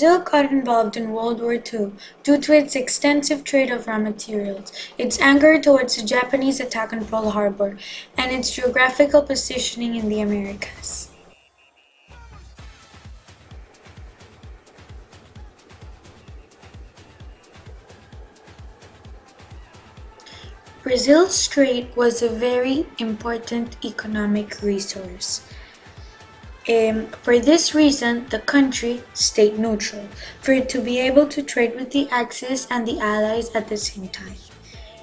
Brazil got involved in World War II due to its extensive trade of raw materials, its anger towards the Japanese attack on Pearl Harbor, and its geographical positioning in the Americas. Brazil's trade was a very important economic resource. For this reason, the country stayed neutral, for it to be able to trade with the Axis and the Allies at the same time.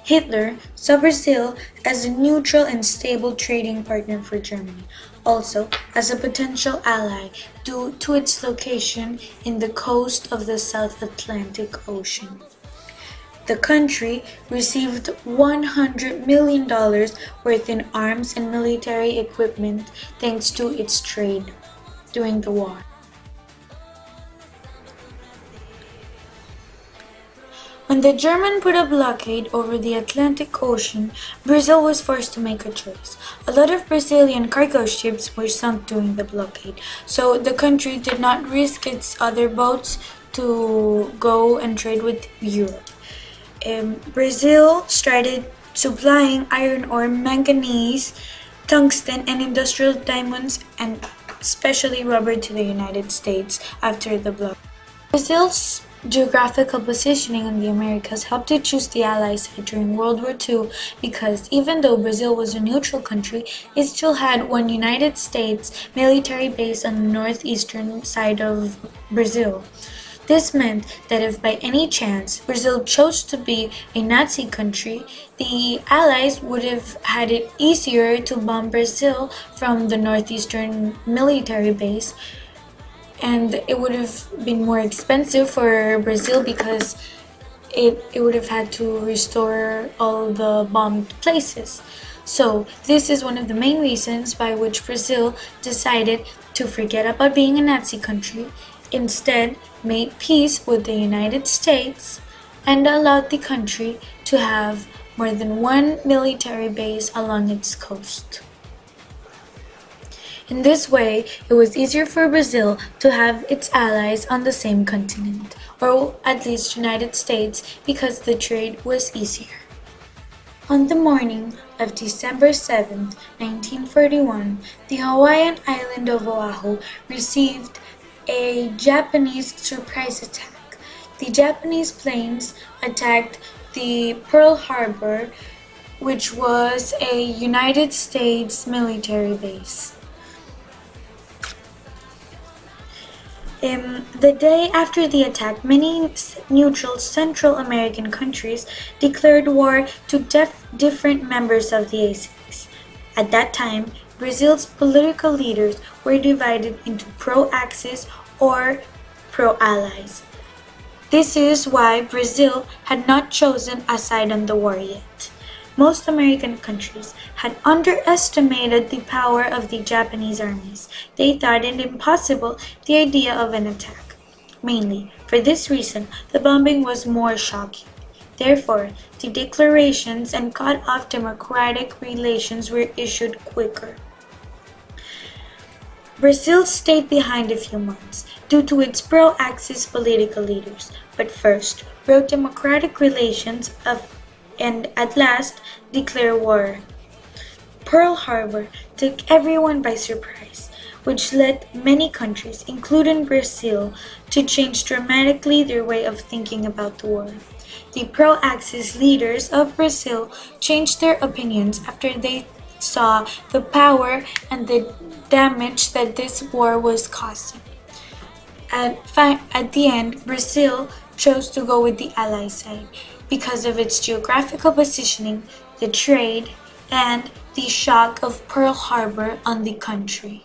Hitler saw Brazil as a neutral and stable trading partner for Germany, also as a potential ally due to its location in the coast of the South Atlantic Ocean. The country received $100 million worth in arms and military equipment thanks to its trade during the war. When the Germans put a blockade over the Atlantic Ocean, Brazil was forced to make a choice. A lot of Brazilian cargo ships were sunk during the blockade, so the country did not risk its other boats to go and trade with Europe. Brazil started supplying iron ore, manganese, tungsten, and industrial diamonds, and especially rubber to the United States after the blockade. Brazil's geographical positioning in the Americas helped it choose the Allies side during World War II because even though Brazil was a neutral country, it still had one United States military base on the northeastern side of Brazil. This meant that if by any chance Brazil chose to be a Nazi country, the Allies would have had it easier to bomb Brazil from the northeastern military base, and it would have been more expensive for Brazil because it would have had to restore all the bombed places. So this is one of the main reasons by which Brazil decided to forget about being a Nazi country, instead made peace with the United States and allowed the country to have more than one military base along its coast. In this way, it was easier for Brazil to have its allies on the same continent, or at least United States, because the trade was easier. On the morning of December 7, 1941, the Hawaiian island of Oahu received a Japanese surprise attack. The Japanese planes attacked the Pearl Harbor, which was a United States military base. The day after the attack, many neutral Central American countries declared war to different members of the Axis. At that time, Brazil's political leaders were divided into pro-Axis or pro-Allies. This is why Brazil had not chosen a side on the war yet. Most American countries had underestimated the power of the Japanese armies. They thought it impossible the idea of an attack. Mainly, for this reason, the bombing was more shocking. Therefore, the declarations and cut-off democratic relations were issued quicker. Brazil stayed behind a few months due to its pro-Axis political leaders, but first wrote democratic relations and at last declared war. Pearl Harbor took everyone by surprise, which led many countries, including Brazil, to change dramatically their way of thinking about the war. The pro-Axis leaders of Brazil changed their opinions after they saw the power and the damage that this war was causing. At the end, Brazil chose to go with the Ally side because of its geographical positioning, the trade, and the shock of Pearl Harbor on the country.